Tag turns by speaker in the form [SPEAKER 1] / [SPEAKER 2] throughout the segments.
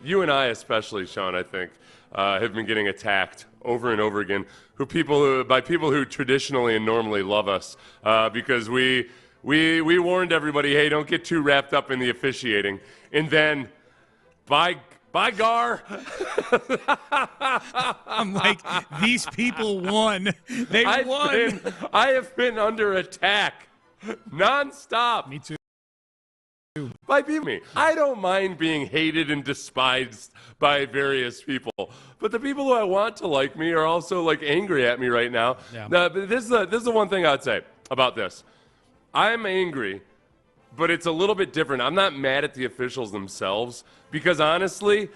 [SPEAKER 1] You and I especially, Sean, I think, have been getting attacked over and over again by people who traditionally and normally love us because we warned everybody, hey, don't get too wrapped up in the officiating. And then, by Gar.
[SPEAKER 2] I'm like, these people won. They won.
[SPEAKER 1] I have been under attack nonstop.
[SPEAKER 2] Me too.
[SPEAKER 1] By people. I don't mind being hated and despised by various people, but the people who I want to like me are also like angry at me right now.
[SPEAKER 2] Yeah.
[SPEAKER 1] But this is the one thing I'd say about this. I'm angry, but it's a little bit different. I'm not mad at the officials themselves because honestly,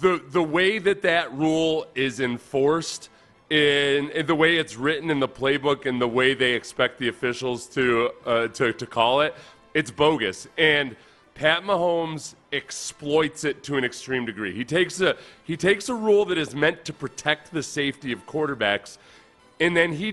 [SPEAKER 1] the way that rule is enforced, in the way it's written in the playbook, and the way they expect the officials to call it, it's bogus. And Pat Mahomes exploits it to an extreme degree. He takes a rule that is meant to protect the safety of quarterbacks, and then he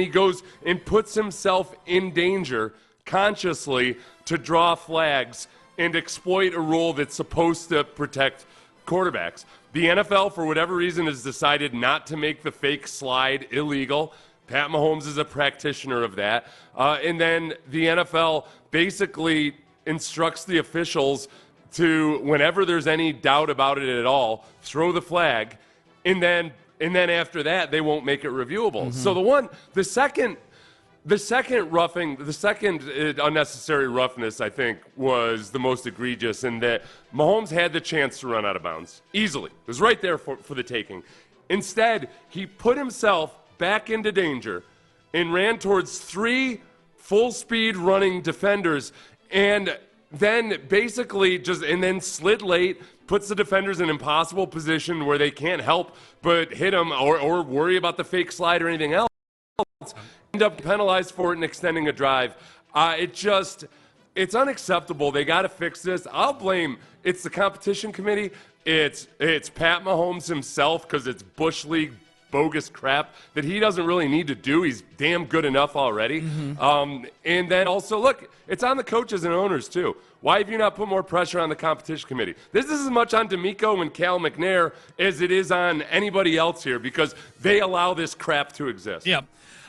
[SPEAKER 1] goes and puts himself in danger consciously to draw flags and exploit a rule that's supposed to protect quarterbacks. The NFL, for whatever reason, has decided not to make the fake slide illegal. Pat Mahomes is a practitioner of that. And then the NFL basically instructs the officials to, whenever there's any doubt about it at all, throw the flag, and then after that they won't make it reviewable. Mm-hmm. So the second unnecessary roughness, I think, was the most egregious, in that Mahomes had the chance to run out of bounds easily. It was right there for the taking. Instead, he put himself back into danger and ran towards 3 full-speed running defenders, and then basically then slid late, puts the defenders in an impossible position where they can't help but hit him or worry about the fake slide or anything else. End up penalized for it and extending a drive. It's unacceptable. They got to fix this. I'll blame, it's the competition committee. It's Pat Mahomes himself, because it's Bush League bogus crap that he doesn't really need to do. He's damn good enough already. Mm-hmm. And then also, look, it's on the coaches and owners too. Why have you not put more pressure on the competition committee? This is as much on DeMeco and Cal McNair as it is on anybody else here, because they allow this crap to exist.
[SPEAKER 2] Yeah.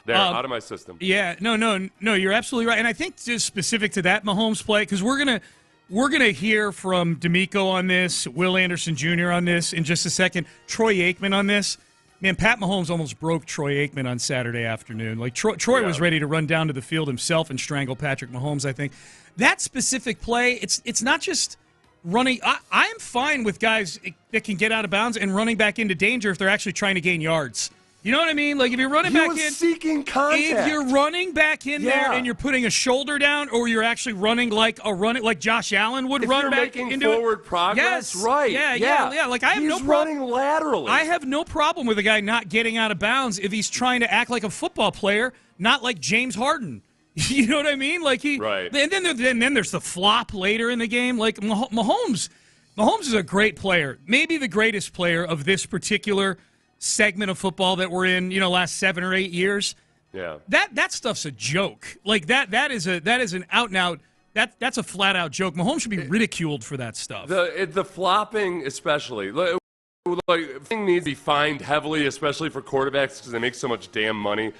[SPEAKER 1] There, out of my system.
[SPEAKER 2] Yeah, no, you're absolutely right. And I think just specific to that Mahomes play, because we're gonna hear from DeMeco on this, Will Anderson Jr. on this in just a second, Troy Aikman on this. Man, Pat Mahomes almost broke Troy Aikman on Saturday afternoon. Like Troy was ready to run down to the field himself and strangle Patrick Mahomes, I think. That specific play, it's not just running. I'm fine with guys that can get out of bounds and running back into danger if they're actually trying to gain yards. You know what I mean? Like, if you're running back in,
[SPEAKER 1] seeking contact.
[SPEAKER 2] If you're running back in there and you're putting a shoulder down, or you're actually running like Josh Allen would run back into it.
[SPEAKER 1] If you're making forward progress, right?
[SPEAKER 2] Yeah. Like, I have no problem.
[SPEAKER 1] He's running laterally.
[SPEAKER 2] I have no problem with a guy not getting out of bounds if he's trying to act like a football player, not like James Harden. You know what I mean? Like
[SPEAKER 1] right.
[SPEAKER 2] And then there's the flop later in the game. Like Mahomes is a great player, maybe the greatest player of this particular segment of football that we're in, last 7 or 8 years.
[SPEAKER 1] Yeah. That
[SPEAKER 2] stuff's a joke. Like that is an out and out, that's a flat out joke. Mahomes should be ridiculed for that stuff.
[SPEAKER 1] The flopping especially. Like, thing needs to be fined heavily, especially for quarterbacks, because they make so much damn money.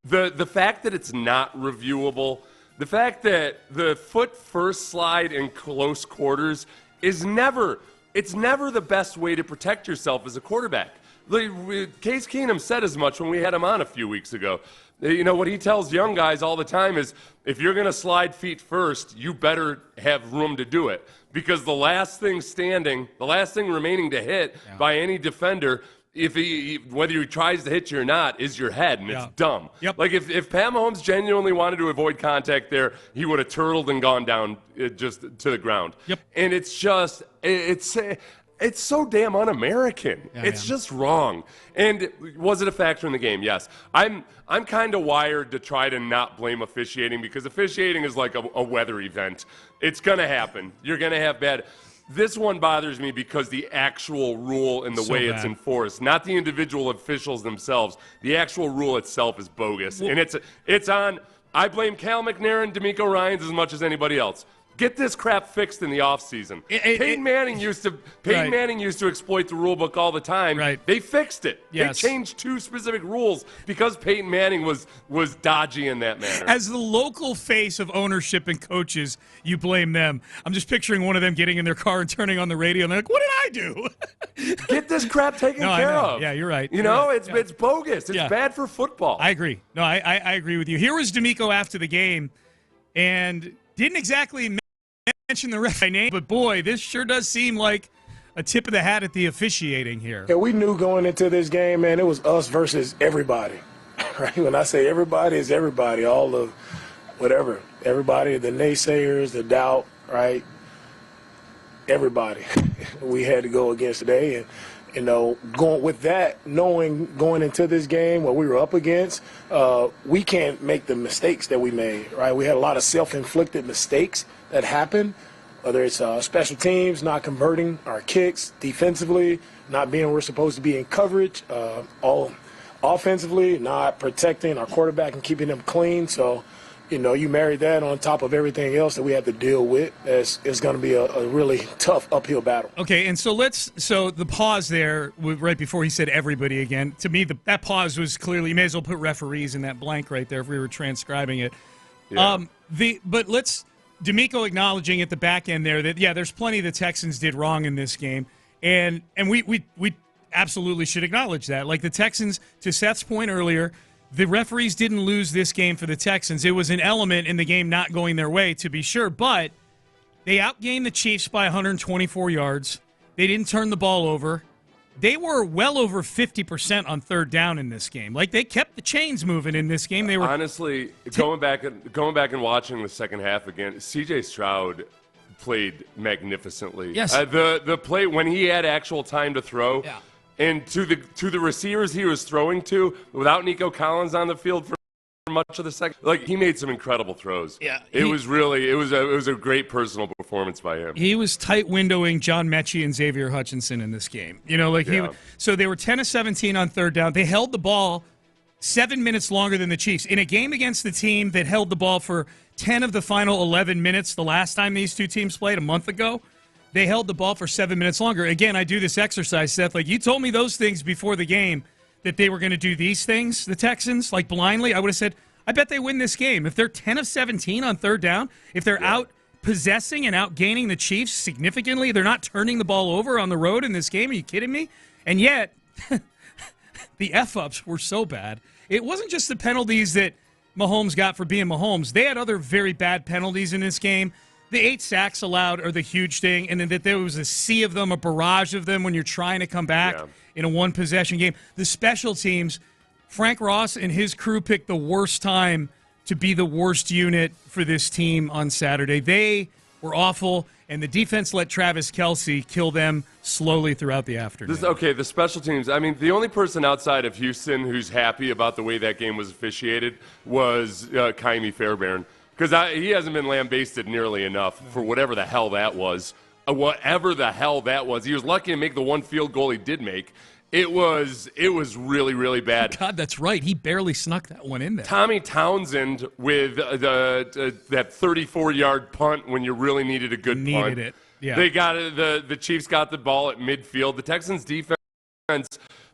[SPEAKER 1] Yeah. The fact that it's not reviewable, the fact that the foot first slide in close quarters is never the best way to protect yourself as a quarterback. Case Keenum said as much when we had him on a few weeks ago. What he tells young guys all the time is, if you're going to slide feet first, you better have room to do it. Because the last thing remaining to hit by any defender, whether he tries to hit you or not, is your head, and it's dumb.
[SPEAKER 2] Yep.
[SPEAKER 1] Like, if Pat Mahomes genuinely wanted to avoid contact there, he would have turtled and gone down just to the ground.
[SPEAKER 2] Yep.
[SPEAKER 1] And it's so damn un-American. It's just wrong. And was it a factor in the game? Yes. I'm kind of wired to try to not blame officiating, because officiating is like a weather event. It's going to happen. You're going to have bad. This one bothers me because the actual rule and the way it's enforced, not the individual officials themselves. The actual rule itself is bogus. And it's on. I blame Cal McNair and DeMeco Ryans as much as anybody else. Get this crap fixed in the offseason. Peyton Manning used to exploit the rule book all the time.
[SPEAKER 2] Right.
[SPEAKER 1] They fixed it.
[SPEAKER 2] Yes.
[SPEAKER 1] They changed 2 specific rules because Peyton Manning was dodgy in that manner.
[SPEAKER 2] As the local face of ownership and coaches, you blame them. I'm just picturing one of them getting in their car and turning on the radio, and they're like, what did I do?
[SPEAKER 1] Get this crap taken care of.
[SPEAKER 2] Yeah, you're right.
[SPEAKER 1] It's bogus. It's bad for football.
[SPEAKER 2] I agree. No, I agree with you. Here was DeMeco after the game, and didn't exactly mention the ref by name, but boy, this sure does seem like a tip of the hat at the officiating here.
[SPEAKER 3] Yeah, we knew going into this game, man, it was us versus everybody. Right? When I say everybody, it's everybody, all of whatever. Everybody, the naysayers, the doubt, right? Everybody we had to go against today. And, going with that, knowing going into this game, what we were up against, we can't make the mistakes that we made, right? We had a lot of self-inflicted mistakes that happened, whether it's special teams, not converting our kicks, defensively, not being where we're supposed to be in coverage, all offensively, not protecting our quarterback and keeping them clean. So, you marry that on top of everything else that we have to deal with. It's going to be a really tough uphill battle.
[SPEAKER 2] Okay, and so the pause there, right before he said everybody again, to me, that pause was clearly, you may as well put referees in that blank right there if we were transcribing it.
[SPEAKER 1] Yeah.
[SPEAKER 2] But DeMeco acknowledging at the back end there that, there's plenty the Texans did wrong in this game, and we absolutely should acknowledge that. Like the Texans, to Seth's point earlier, the referees didn't lose this game for the Texans. It was an element in the game not going their way, to be sure, but they outgained the Chiefs by 124 yards. They didn't turn the ball over. They were well over 50% on third down in this game. Like, they kept the chains moving in this game. They were
[SPEAKER 1] honestly going back and watching the second half again. C.J. Stroud played magnificently.
[SPEAKER 2] Yes,
[SPEAKER 1] the play when he had actual time to throw.
[SPEAKER 2] Yeah.
[SPEAKER 1] And to the receivers he was throwing to, without Nico Collins on the field for much of the second, he made some incredible throws.
[SPEAKER 2] Yeah,
[SPEAKER 1] it was a great personal performance by him.
[SPEAKER 2] He was tight windowing John Mechie and Xavier Hutchinson in this game. So they were 10 of 17 on third down. They held the ball 7 minutes longer than the Chiefs in a game against the team that held the ball for 10 of the final 11 minutes. The last time these two teams played a month ago, they held the ball for 7 minutes longer. Again, I do this exercise, Seth. Like, you told me those things before the game, that they were going to do these things, the Texans, blindly. I would have said, I bet they win this game. If they're 10 of 17 on third down, if they're out possessing and outgaining the Chiefs significantly, they're not turning the ball over on the road in this game. Are you kidding me? And yet, the F-ups were so bad. It wasn't just the penalties that Mahomes got for being Mahomes. They had other very bad penalties in this game. The 8 sacks allowed are the huge thing, and then that there was a sea of them, a barrage of them when you're trying to come back in a one-possession game. The special teams, Frank Ross and his crew picked the worst time to be the worst unit for this team on Saturday. They were awful, and the defense let Travis Kelce kill them slowly throughout the afternoon.
[SPEAKER 1] The special teams, I mean, the only person outside of Houston who's happy about the way that game was officiated was Kaimi Fairbairn. Because he hasn't been lambasted nearly enough for whatever the hell that was. Whatever the hell that was. He was lucky to make the one field goal he did make. It was really, really bad.
[SPEAKER 2] God, that's right. He barely snuck that one in there.
[SPEAKER 1] Tommy Townsend with that 34-yard punt when you really needed a good punt.
[SPEAKER 2] Needed it, yeah.
[SPEAKER 1] They got the Chiefs got the ball at midfield. The Texans' defense,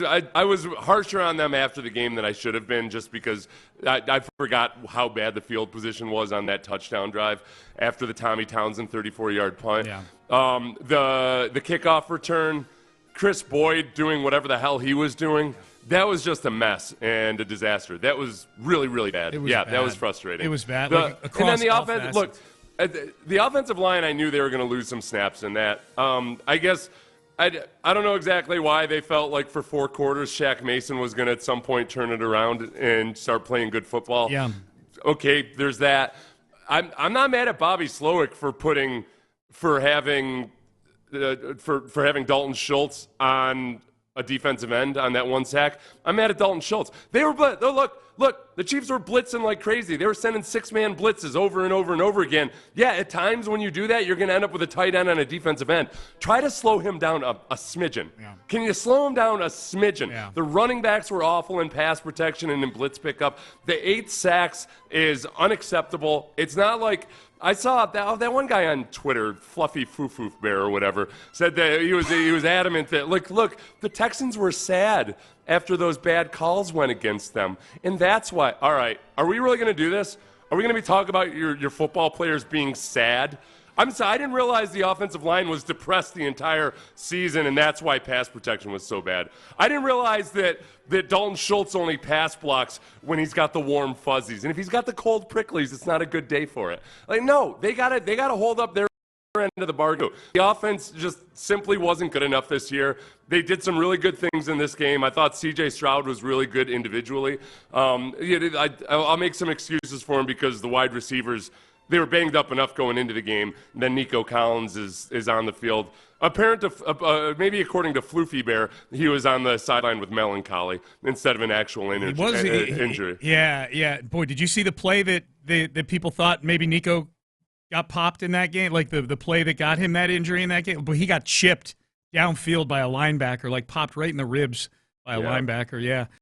[SPEAKER 1] I was harsher on them after the game than I should have been, just because I forgot how bad the field position was on that touchdown drive after the Tommy Townsend 34-yard punt.
[SPEAKER 2] Yeah.
[SPEAKER 1] The kickoff return, Chris Boyd doing whatever the hell he was doing, that was just a mess and a disaster. That was really, really bad.
[SPEAKER 2] Bad.
[SPEAKER 1] That was frustrating.
[SPEAKER 2] It was bad.
[SPEAKER 1] And then the offense, look, the offensive line, I knew they were going to lose some snaps in that. I guess I don't know exactly why they felt like for 4 quarters Shaq Mason was going to at some point turn it around and start playing good football.
[SPEAKER 2] Yeah.
[SPEAKER 1] Okay, there's that. I'm not mad at Bobby Slowick for having Dalton Schultz on a defensive end on that one sack. I'm mad at Dalton Schultz. They were look, the Chiefs were blitzing like crazy. They were sending 6-man blitzes over and over and over again. Yeah, at times when you do that, you're going to end up with a tight end on a defensive end. Try to slow him down a smidgen. Yeah. Can you slow him down a smidgen?
[SPEAKER 2] Yeah.
[SPEAKER 1] The running backs were awful in pass protection and in blitz pickup. The 8 sacks is unacceptable. It's not like I saw that one guy on Twitter, Fluffy Foo Bear or whatever, said that he was adamant that look, the Texans were sad after those bad calls went against them, and that's why. All right, are we really going to do this? Are we going to be talking about your football players being sad? I'm sorry, I didn't realize the offensive line was depressed the entire season, and that's why pass protection was so bad. I didn't realize that Dalton Schultz only pass blocks when he's got the warm fuzzies, and if he's got the cold pricklies, it's not a good day for it. Like, no, they gotta hold up their end of the bargain. The offense just simply wasn't good enough this year. They did some really good things in this game. I thought C.J. Stroud was really good individually. I'll make some excuses for him because the wide receivers, they were banged up enough going into the game. Then Nico Collins is on the field. Maybe according to Floofy Bear, he was on the sideline with melancholy instead of an actual injury.
[SPEAKER 2] Yeah. Boy, did you see the play that people thought maybe Nico got popped in that game? Like the play that got him that injury in that game? But he got chipped downfield by a linebacker, like popped right in the ribs by a linebacker, yeah.